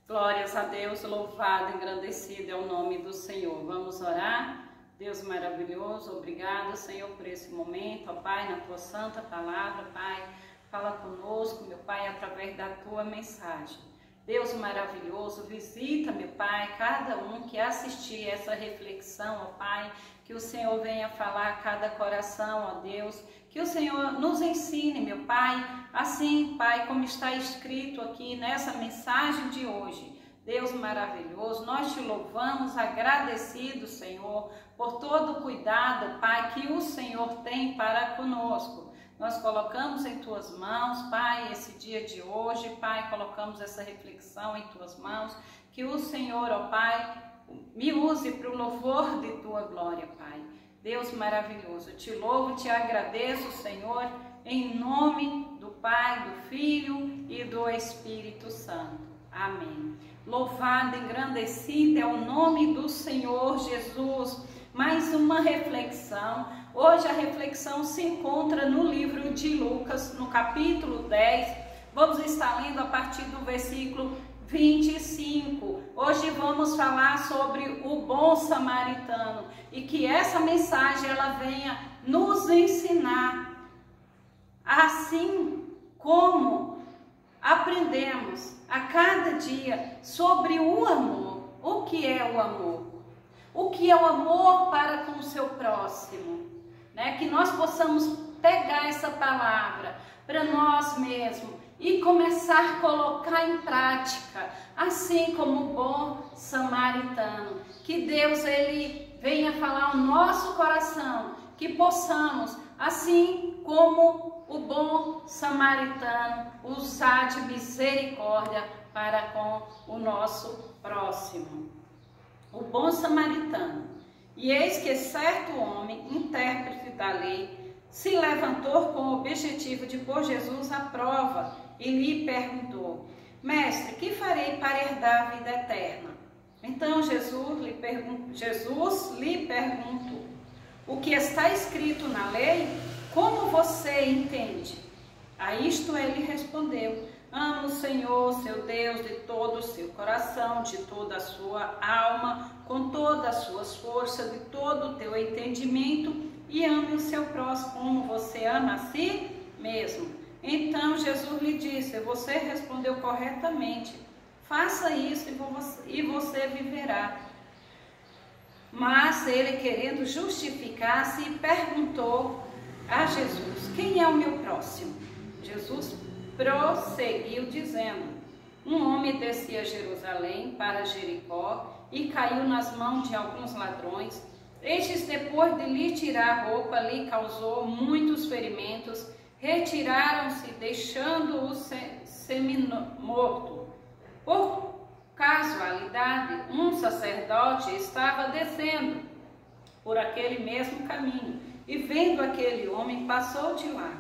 Glórias a Deus, louvado, engrandecido é o nome do Senhor. Vamos orar? Deus maravilhoso, obrigado, Senhor, por esse momento, ó Pai, na Tua santa palavra, Pai, fala conosco, meu Pai, através da Tua mensagem. Deus maravilhoso, visita, meu Pai, cada um que assistir essa reflexão, ó Pai, que o Senhor venha falar a cada coração, ó Deus, que o Senhor nos ensine, meu Pai, assim, Pai, como está escrito aqui nessa mensagem de hoje. Deus maravilhoso, nós te louvamos, agradecidos, Senhor, por todo o cuidado, Pai, que o Senhor tem para conosco. Nós colocamos em Tuas mãos, Pai, esse dia de hoje, Pai, colocamos essa reflexão em Tuas mãos, que o Senhor, ó Pai, me use para o louvor de Tua glória, Pai. Deus maravilhoso, eu te louvo, te agradeço, Senhor, em nome do Pai, do Filho e do Espírito Santo. Amém. Louvado, engrandecido é o nome do Senhor Jesus. Mais uma reflexão. Hoje a reflexão se encontra no livro de Lucas, no capítulo 10. Vamos estar lendo a partir do versículo 25. Hoje vamos falar sobre o bom samaritano e que essa mensagem ela venha nos ensinar, assim como aprendemos a cada dia sobre o amor. O que é o amor? O que é o amor para com o seu próximo? Né? Que nós possamos pegar essa palavra para nós mesmos e começar a colocar em prática, assim como o bom samaritano. Que Deus ele venha falar ao nosso coração, que possamos, assim como o bom samaritano, usar de misericórdia para com o nosso próximo. O bom samaritano. E eis que certo homem, intérprete da lei, se levantou com o objetivo de pôr Jesus à prova e lhe perguntou: Mestre, que farei para herdar a vida eterna? Então Jesus lhe perguntou: o que está escrito na lei, como você entende? A isto ele respondeu: Ame o Senhor, seu Deus, de todo o seu coração, de toda a sua alma, com todas as suas forças, de todo o teu entendimento, e ame o seu próximo como você ama a si mesmo. Então Jesus lhe disse: você respondeu corretamente, faça isso e você viverá. Mas ele, querendo justificar-se, perguntou a Jesus: quem é o meu próximo? Jesus prosseguiu dizendo: um homem descia a Jerusalém para Jericó e caiu nas mãos de alguns ladrões. Estes, depois de lhe tirar a roupa, lhe causou muitos ferimentos. Retiraram-se, deixando-o semi-morto. Por casualidade, um sacerdote estava descendo por aquele mesmo caminho e, vendo aquele homem, passou de lá.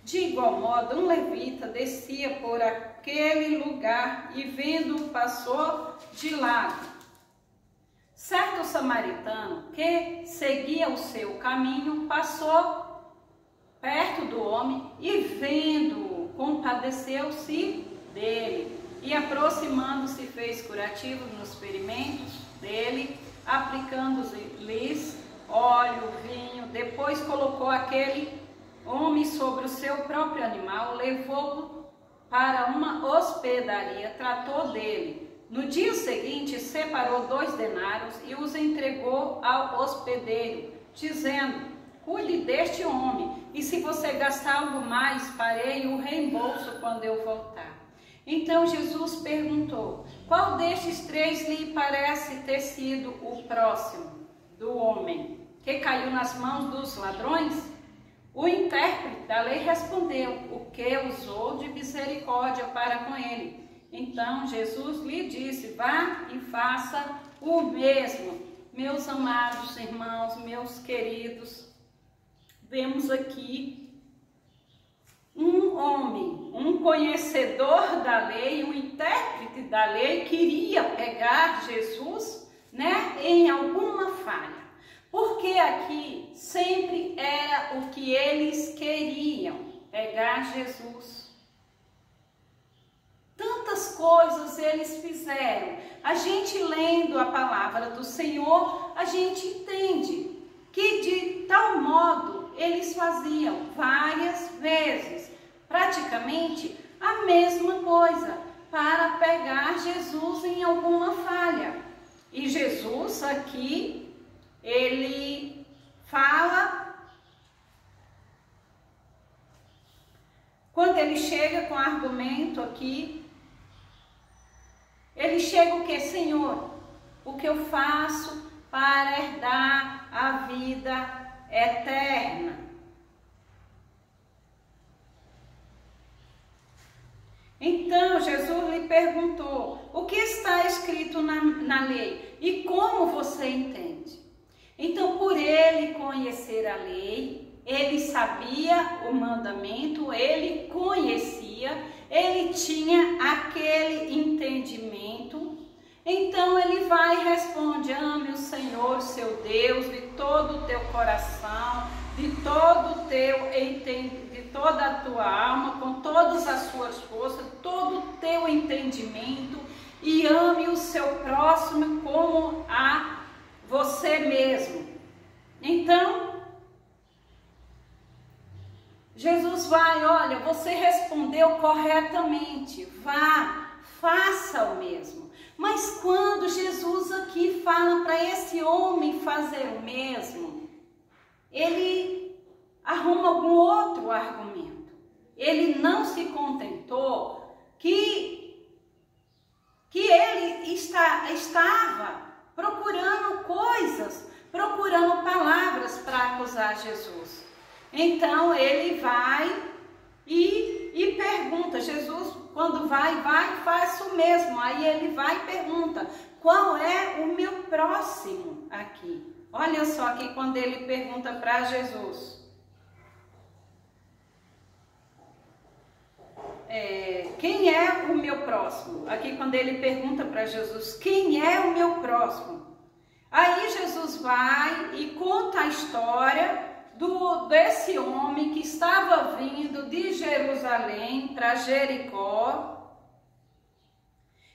De igual modo, um levita descia por aquele lugar e, vendo, passou de lado. Certo samaritano que seguia o seu caminho passou perto do homem e, vendo-o, compadeceu-se dele e, aproximando-se, fez curativo nos ferimentos dele, aplicando-lhes óleo, vinho. Depois colocou aquele homem sobre o seu próprio animal, levou-o para uma hospedaria, tratou dele. No dia seguinte, separou 2 denários e os entregou ao hospedeiro, dizendo: cuide deste homem, e se você gastar algo mais, farei o reembolso quando eu voltar. Então Jesus perguntou: qual destes 3 lhe parece ter sido o próximo do homem que caiu nas mãos dos ladrões? O intérprete da lei respondeu: o que usou de misericórdia para com ele. Então Jesus lhe disse: vá e faça o mesmo. Meus amados irmãos, meus queridos, vemos aqui um homem, um conhecedor da lei, um intérprete da lei, queria pegar Jesus, né, em alguma falha. Porque aqui sempre era o que eles queriam, pegar Jesus. Tantas coisas eles fizeram. a gente lendo a palavra do Senhor, a gente entende que de tal modo eles faziam várias vezes, praticamente a mesma coisa, para pegar Jesus em alguma falha. E Jesus aqui, ele fala, quando ele chega com argumento aqui, ele chega o que? Senhor, o que eu faço para herdar a vida eterna? Então Jesus lhe perguntou, o que está escrito na lei e como você entende? Então, por ele conhecer a lei, ele sabia o mandamento, ele conhecia, ele tinha aquele entendimento. Então ele vai e responde, ame o Senhor, seu Deus, de todo o teu coração, de toda a tua alma, com todas as suas forças, todo o teu entendimento, e ame o seu próximo como a você mesmo. Então, Jesus vai, olha, você respondeu corretamente, vá, faça o mesmo. Mas quando Jesus aqui fala para esse homem fazer o mesmo, ele arruma algum outro argumento. Ele não se contentou que ele estava procurando coisas, procurando palavras para acusar Jesus. Então ele vai e pergunta, Jesus, quando vai, faz o mesmo. Aí ele vai e pergunta, qual é o meu próximo aqui? Olha só aqui quando ele pergunta para Jesus. Quem é o meu próximo? Aqui quando ele pergunta para Jesus, quem é o meu próximo? Aí Jesus vai e conta a história desse homem que estava vindo de Jerusalém para Jericó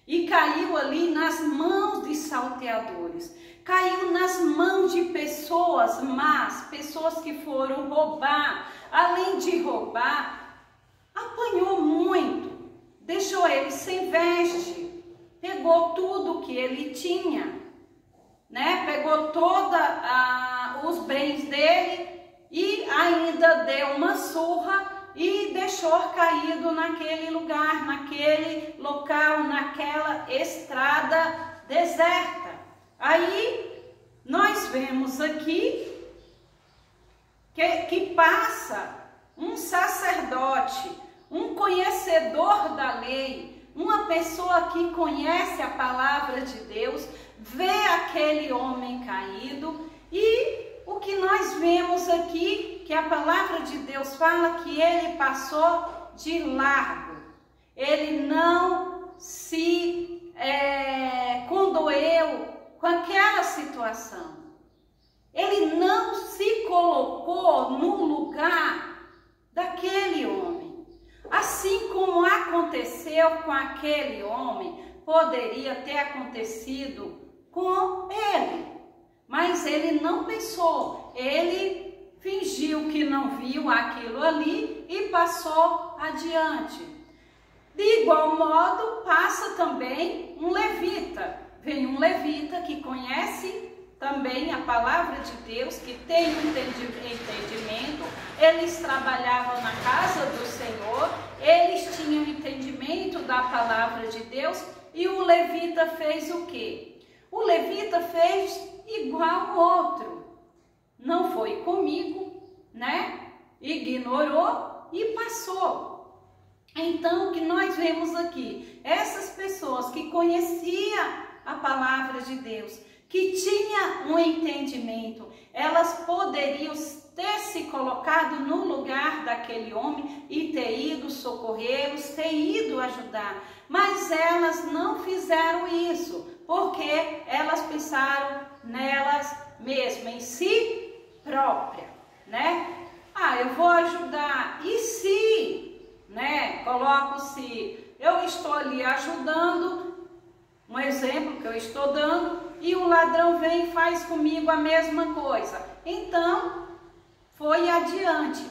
e caiu ali nas mãos de salteadores, caiu nas mãos de pessoas más, pessoas que foram roubar. Além de roubar, apanhou muito, deixou ele sem veste, pegou tudo que ele tinha, né? Pegou todos os bens dele e ainda deu uma surra e deixou caído naquele lugar, naquele local, naquela estrada deserta. Aí nós vemos aqui que passa um sacerdote, um conhecedor da lei, uma pessoa que conhece a palavra de Deus, vê aquele homem caído e o que nós vemos aqui, que a palavra de Deus fala que ele passou de largo. Ele não se condoeu com aquela situação. Ele não se colocou no lugar daquele homem. Assim como aconteceu com aquele homem, poderia ter acontecido com ele. Mas ele não pensou, ele fingiu que não viu aquilo ali e passou adiante. De igual modo, passa também um levita. Vem um levita que conhece também a palavra de Deus, que tem um entendimento. Eles trabalhavam na casa do Senhor, eles tinham entendimento da palavra de Deus, e o levita fez o quê? O levita fez igual o outro, não foi comigo, né? Ignorou e passou. Então, o que nós vemos aqui? Essas pessoas que conheciam a palavra de Deus, que tinha um entendimento, elas poderiam ter se colocado no lugar daquele homem e ter ido socorrê-los, ter ido ajudar, mas elas não fizeram isso, porque elas pensaram nelas mesmas, em si própria, né? Eu vou ajudar, e se, né? Coloco se eu estou ali ajudando, exemplo que eu estou dando, e o ladrão vem e faz comigo a mesma coisa. Então, foi adiante.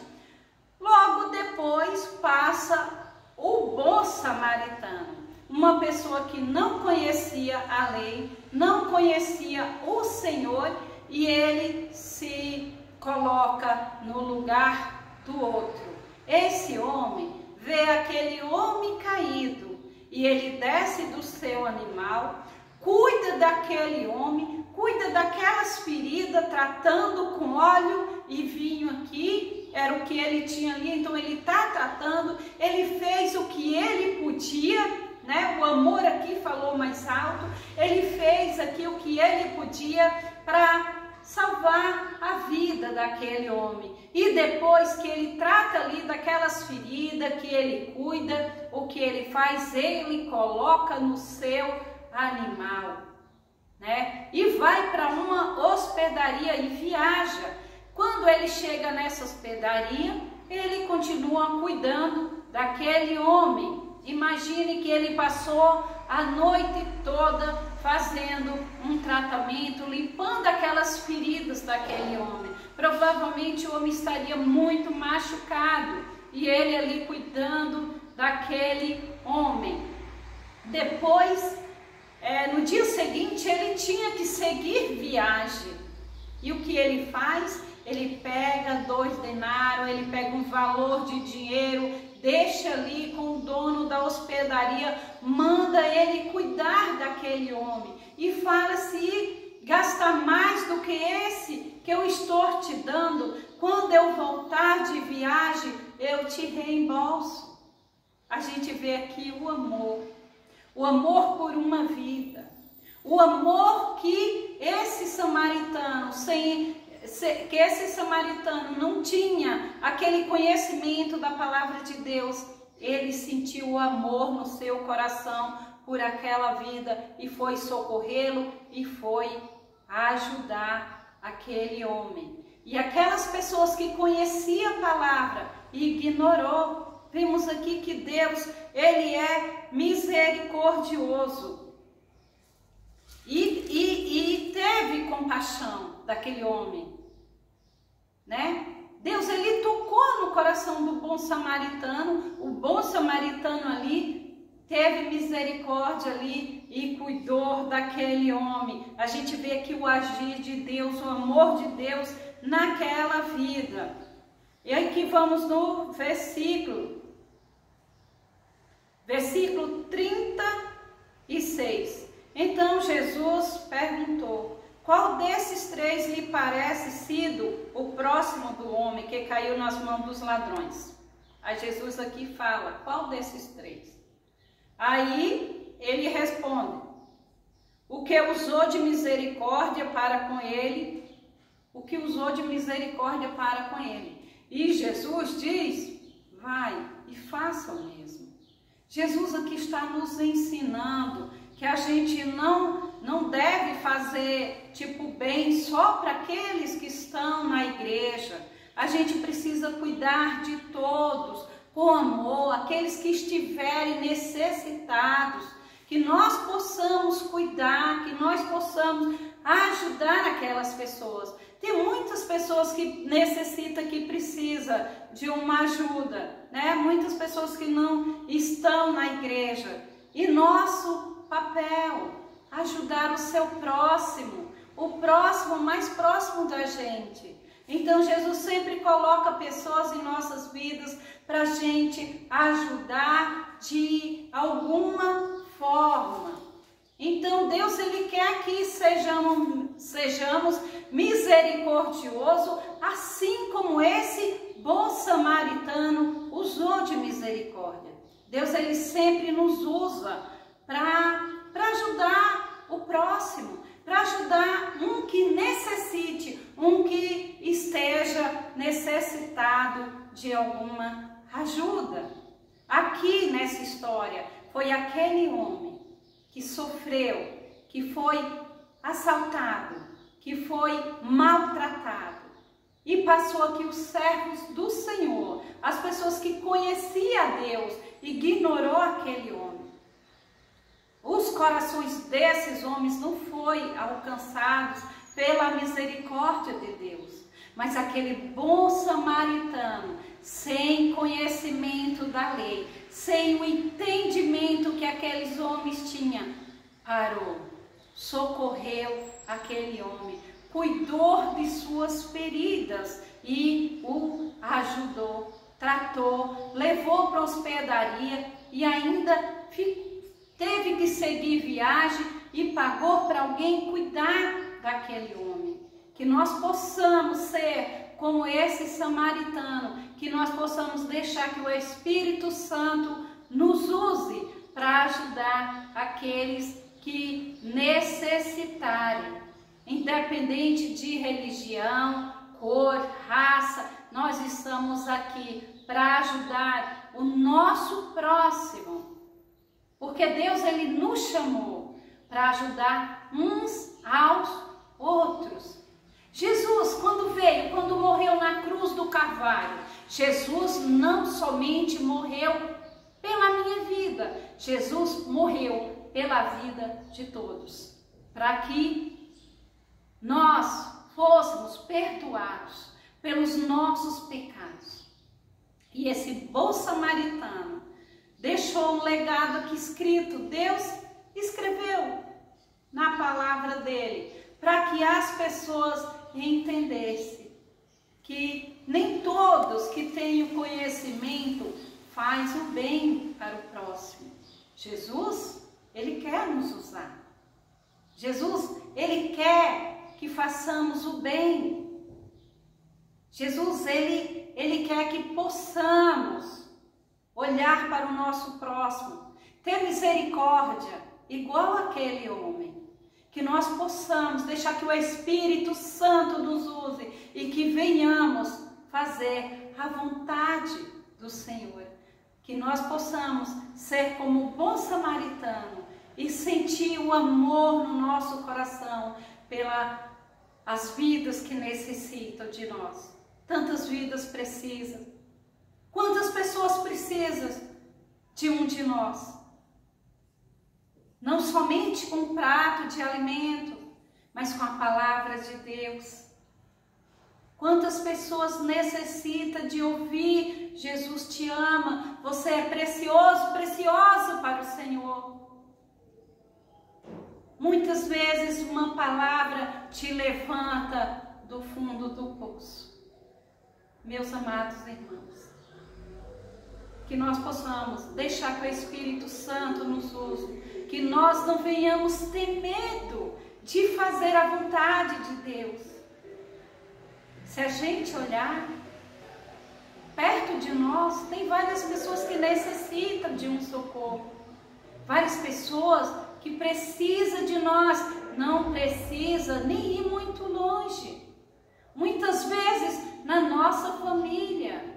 Logo depois passa o bom samaritano, uma pessoa que não conhecia a lei, não conhecia o Senhor, e ele se coloca no lugar do outro. Esse homem vê aquele homem caído e ele desce do seu animal, cuida daquele homem, cuida daquelas feridas, tratando com óleo e vinho aqui, era o que ele tinha ali, então ele está tratando, ele fez o que ele podia, né? O amor aqui falou mais alto, ele fez aqui o que ele podia para salvar a vida daquele homem. E depois que ele trata ali daquelas feridas, que ele cuida, o que ele faz? Ele coloca no seu animal, né? E vai para uma hospedaria e viaja. Quando ele chega nessa hospedaria, ele continua cuidando daquele homem. Imagine que ele passou a noite toda fazendo um tratamento, limpando aquelas feridas daquele homem. Provavelmente o homem estaria muito machucado e ele ali cuidando daquele homem. Depois, no dia seguinte, ele tinha que seguir viagem. E o que ele faz? Ele pega 2 denários, ele pega um valor de dinheiro, deixa ali com o dono da hospedaria, manda ele cuidar daquele homem e fala: se gastar mais do que esse que eu estou te dando, quando eu voltar de viagem, eu te reembolso. A gente vê aqui o amor por uma vida, o amor que esse samaritano, que esse samaritano não tinha aquele conhecimento da palavra de Deus, ele sentiu o amor no seu coração por aquela vida e foi socorrê-lo e foi ajudar aquele homem. E aquelas pessoas que conheciam a palavra e ignorou, vimos aqui que Deus, ele é misericordioso e teve compaixão daquele homem, né? Deus, ele tocou no coração do bom samaritano, o bom samaritano ali teve misericórdia ali e cuidou daquele homem. A gente vê aqui o agir de Deus, o amor de Deus naquela vida. E aqui vamos no versículo 36. Então Jesus perguntou: qual desses 3 lhe parece sido o próximo do homem que caiu nas mãos dos ladrões? Aí Jesus aqui fala: qual desses 3? Aí ele responde: o que usou de misericórdia para com ele, o que usou de misericórdia para com ele. E Jesus diz: vai e faça o mesmo. Jesus aqui está nos ensinando que a gente não deve fazer tipo bem só para aqueles que estão na igreja. A gente precisa cuidar de todos com amor, aqueles que estiverem necessitados, que nós possamos cuidar, que nós possamos ajudar aquelas pessoas. Tem muitas pessoas que necessitam, que precisam de uma ajuda, né? Muitas pessoas que não estão na igreja. E nosso papel, ajudar o seu próximo, o próximo mais próximo da gente. Então Jesus sempre coloca pessoas em nossas vidas para a gente ajudar de alguma forma. Então Deus, ele quer que sejamos misericordiosos, assim como esse bom samaritano usou de misericórdia. Deus, ele sempre nos usa para ajudar o próximo, para ajudar um que necessite, um que esteja necessitado de alguma ajuda. Aqui nessa história foi aquele homem que sofreu, que foi assaltado, que foi maltratado. E passou aqui os servos do Senhor, as pessoas que conheciam a Deus, ignorou aquele homem. Os corações desses homens não foram alcançados pela misericórdia de Deus, mas aquele bom samaritano, sem conhecimento da lei, sem o entendimento que aqueles homens tinham, parou, socorreu aquele homem, cuidou de suas feridas e o ajudou, tratou, levou para a hospedaria e ainda teve que seguir viagem e pagou para alguém cuidar daquele homem. Que nós possamos ser como esse samaritano, que nós possamos deixar que o Espírito Santo nos use para ajudar aqueles que necessitarem, independente de religião, cor, raça. Nós estamos aqui para ajudar o nosso próximo, porque Deus ele nos chamou para ajudar uns aos outros. Jesus, quando morreu na cruz do Calvário, Jesus não somente morreu pela minha vida, Jesus morreu pela vida de todos, para que nós fôssemos perdoados pelos nossos pecados. E esse bom samaritano deixou um legado aqui escrito, Deus escreveu na palavra dele, para que as pessoas entendessem que nem todos que têm o conhecimento faz o bem para o próximo. Jesus, ele quer nos usar. Jesus, ele quer que façamos o bem. Jesus, ele quer que possamos olhar para o nosso próximo, ter misericórdia, igual aquele homem. Que nós possamos deixar que o Espírito Santo nos use e que venhamos fazer a vontade do Senhor. Que nós possamos ser como o bom samaritano e sentir o amor no nosso coração pelas vidas que necessitam de nós. Tantas vidas precisam. Quantas pessoas precisam de um de nós? Não somente com um prato de alimento, mas com a palavra de Deus. Quantas pessoas necessitam de ouvir, Jesus te ama, você é precioso, precioso para o Senhor. Muitas vezes uma palavra te levanta do fundo do poço. Meus amados irmãos, que nós possamos deixar que o Espírito Santo nos use, que nós não venhamos ter medo de fazer a vontade de Deus. Se a gente olhar, perto de nós tem várias pessoas que necessitam de um socorro, várias pessoas que precisam de nós, não precisa nem ir muito longe, muitas vezes na nossa família.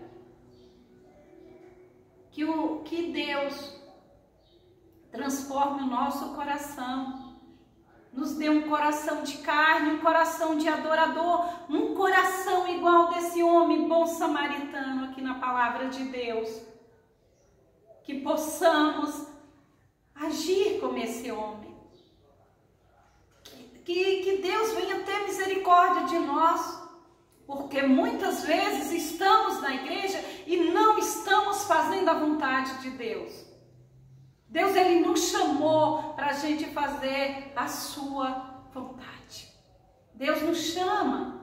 Que Deus transforme o nosso coração, nos dê um coração de carne, um coração de adorador, um coração igual desse homem bom samaritano aqui na palavra de Deus, que possamos agir como esse homem, que Deus venha ter misericórdia de nós, porque muitas vezes estamos na igreja e não estamos fazendo a vontade de Deus. Deus, ele nos chamou para a gente fazer a sua vontade. Deus nos chama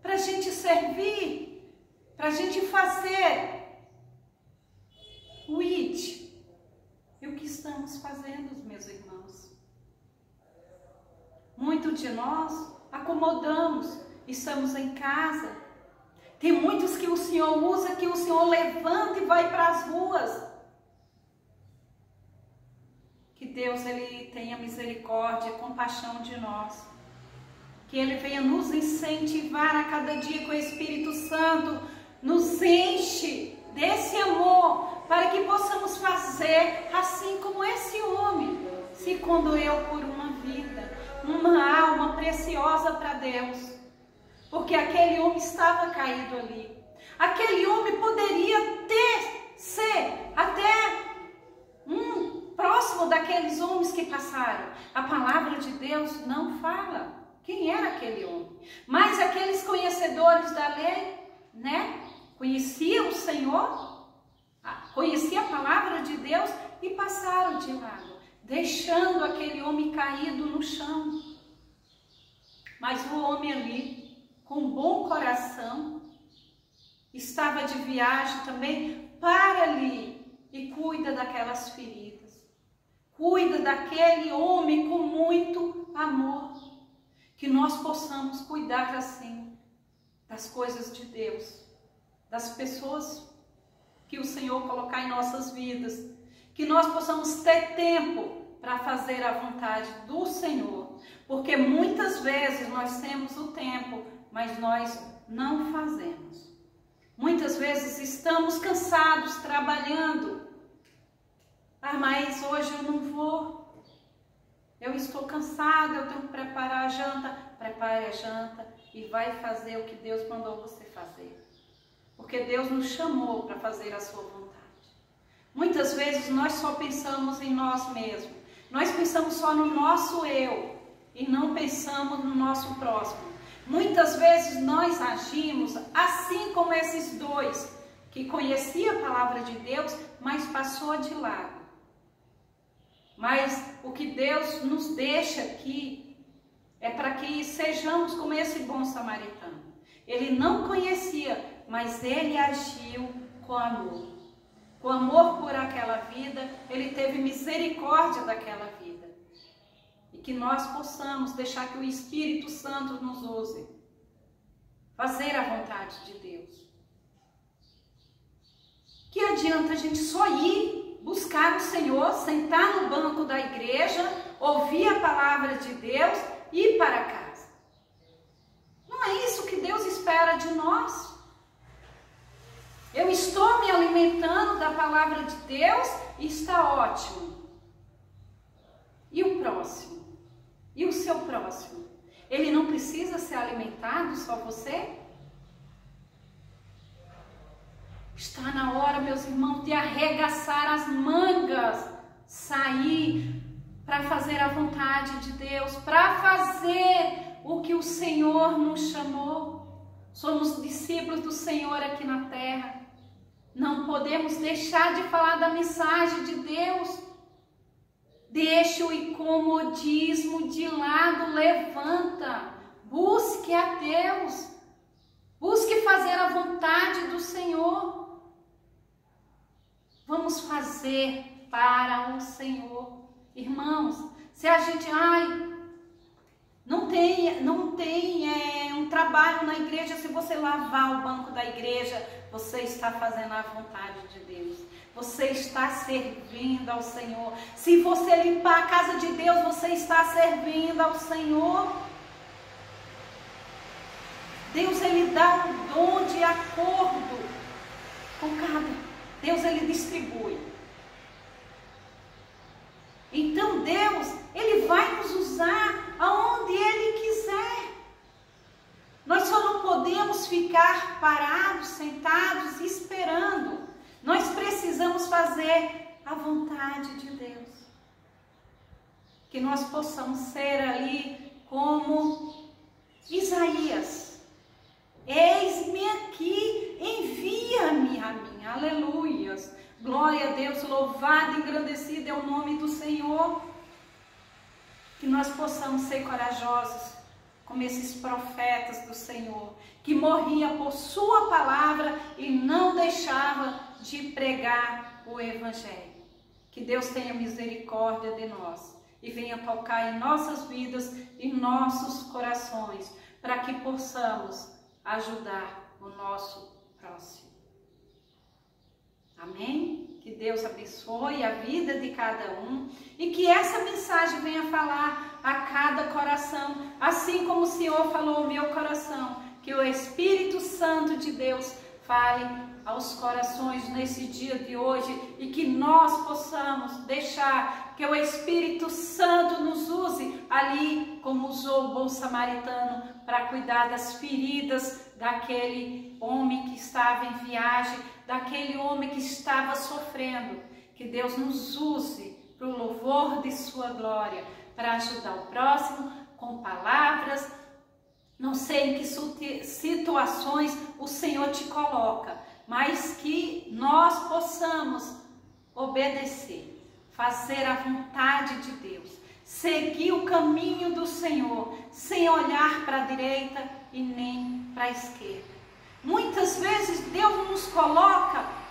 para a gente servir, para a gente fazer o id. E o que estamos fazendo, meus irmãos? Muitos de nós acomodamos, estamos em casa. Tem muitos que o Senhor usa, que o Senhor levanta e vai para as ruas. Que Deus, ele tenha misericórdia e compaixão de nós. Que ele venha nos incentivar a cada dia com o Espírito Santo, nos enche desse amor, para que possamos fazer assim como esse homem se condoeu por uma vida, uma alma preciosa para Deus. Porque aquele homem estava caído ali. Aquele homem poderia ser até um próximo daqueles homens que passaram. A palavra de Deus não fala quem era aquele homem. Mas aqueles conhecedores da lei, né? Conheciam o Senhor, conheciam a palavra de Deus e passaram de lado, deixando aquele homem caído no chão. Mas o homem ali, com bom coração, estava de viagem também, para ali e cuida daquelas feridas. Cuida daquele homem com muito amor. Que nós possamos cuidar assim das coisas de Deus, das pessoas que o Senhor colocar em nossas vidas. Que nós possamos ter tempo para fazer a vontade do Senhor. Porque muitas vezes nós temos o tempo, mas nós não fazemos. Muitas vezes estamos cansados trabalhando. Ah, mas hoje eu não vou. Eu estou cansada, eu tenho que preparar a janta. Prepare a janta e vai fazer o que Deus mandou você fazer. Porque Deus nos chamou para fazer a sua vontade. Muitas vezes nós só pensamos em nós mesmos. Nós pensamos só no nosso eu e não pensamos no nosso próximo. Muitas vezes nós agimos assim como esses dois que conheciam a palavra de Deus, mas passou de lado. Mas o que Deus nos deixa aqui é para que sejamos como esse bom samaritano. Ele não conhecia, mas ele agiu com amor. Com amor por aquela vida, ele teve misericórdia daquela vida. E que nós possamos deixar que o Espírito Santo nos use. Fazer a vontade de Deus. Que adianta a gente só ir buscar o Senhor, sentar no banco da igreja, ouvir a palavra de Deus e ir para casa. Não é isso que Deus espera de nós. Eu estou me alimentando da palavra de Deus e está ótimo. E o próximo? E o seu próximo? Ele não precisa ser alimentado, só você? Está na hora, meus irmãos, de arregaçar as mangas, sair para fazer a vontade de Deus, para fazer o que o Senhor nos chamou. Somos discípulos do Senhor aqui na terra. Não podemos deixar de falar da mensagem de Deus. Deixe o incomodismo de lado, levanta, busque a Deus, busque fazer a vontade do Senhor. Vamos fazer para o Senhor. Irmãos, se a gente, não tem um trabalho na igreja, se você lavar o banco da igreja, você está fazendo a vontade de Deus. Você está servindo ao Senhor. Se você limpar a casa de Deus, você está servindo ao Senhor. Deus, Ele dá um dom de acordo com cada. Deus, Ele distribui. Então Deus, Ele vai nos usar aonde Ele quiser. Nós só não podemos ficar parados, sentados, esperando. Nós precisamos fazer a vontade de Deus. Que nós possamos ser ali como Isaías. Eis-me aqui, envia-me a mim. Aleluias. Glória a Deus, louvado e engrandecido é o nome do Senhor. Que nós possamos ser corajosos, como esses profetas do Senhor, que morriam por sua palavra e não deixavam de pregar o Evangelho. Que Deus tenha misericórdia de nós e venha tocar em nossas vidas e nossos corações, para que possamos ajudar o nosso próximo. Amém? Que Deus abençoe a vida de cada um e que essa mensagem venha falar a cada coração, assim como o Senhor falou ao meu coração, que o Espírito Santo de Deus fale aos corações nesse dia de hoje e que nós possamos deixar que o Espírito Santo nos use ali como usou o bom samaritano para cuidar das feridas daquele homem que estava em viagem, daquele homem que estava sofrendo. Que Deus nos use para o louvor de sua glória, para ajudar o próximo com palavras. Não sei em que situações o Senhor te coloca, mas que nós possamos obedecer, fazer a vontade de Deus, seguir o caminho do Senhor, sem olhar para a direita e nem para a esquerda. Muitas vezes Deus nos coloca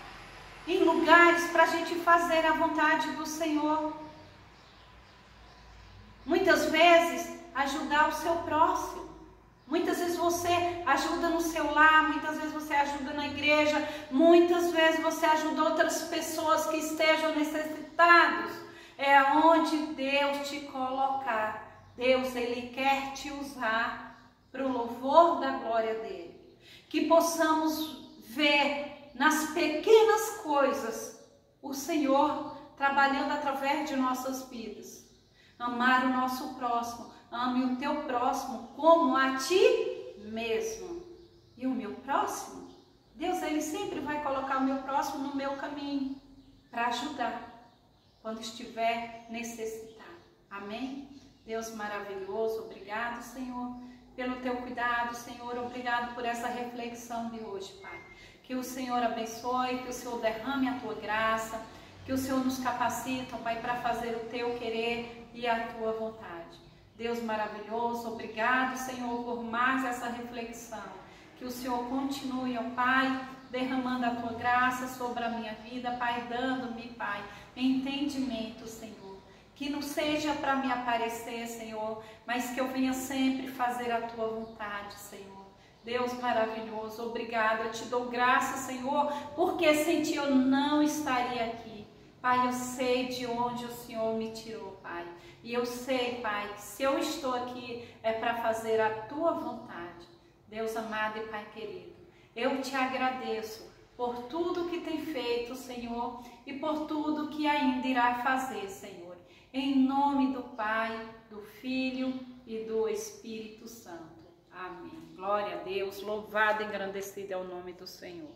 em lugares para a gente fazer a vontade do Senhor. Muitas vezes ajudar o seu próximo. Muitas vezes você ajuda no seu lar, muitas vezes você ajuda na igreja, muitas vezes você ajuda outras pessoas que estejam necessitados. É onde Deus te colocar. Deus, Ele quer te usar para o louvor da glória dEle. Que possamos ver nas pequenas coisas o Senhor trabalhando através de nossas vidas. Amar o nosso próximo. Ame o teu próximo como a ti mesmo. E o meu próximo? Deus, Ele sempre vai colocar o meu próximo no meu caminho para ajudar quando estiver necessitado. Amém? Deus maravilhoso, obrigado, Senhor, pelo teu cuidado, Senhor, obrigado por essa reflexão de hoje, Pai. Que o Senhor abençoe, que o Senhor derrame a tua graça, que o Senhor nos capacita, Pai, para fazer o teu querer e a tua vontade. Deus maravilhoso, obrigado, Senhor, por mais essa reflexão. Que o Senhor continue, ó Pai, derramando a tua graça sobre a minha vida, Pai, dando-me, Pai, entendimento, Senhor. Que não seja para me aparecer, Senhor, mas que eu venha sempre fazer a tua vontade, Senhor. Deus maravilhoso, obrigado. Eu te dou graça, Senhor, porque sem ti eu não estaria aqui. Pai, eu sei de onde o Senhor me tirou, Pai. E eu sei, Pai, que se eu estou aqui é para fazer a tua vontade. Deus amado e Pai querido, eu te agradeço por tudo que tem feito, Senhor, e por tudo que ainda irá fazer, Senhor. Em nome do Pai, do Filho e do Espírito Santo. Amém. Glória a Deus, louvado e engrandecido é o nome do Senhor.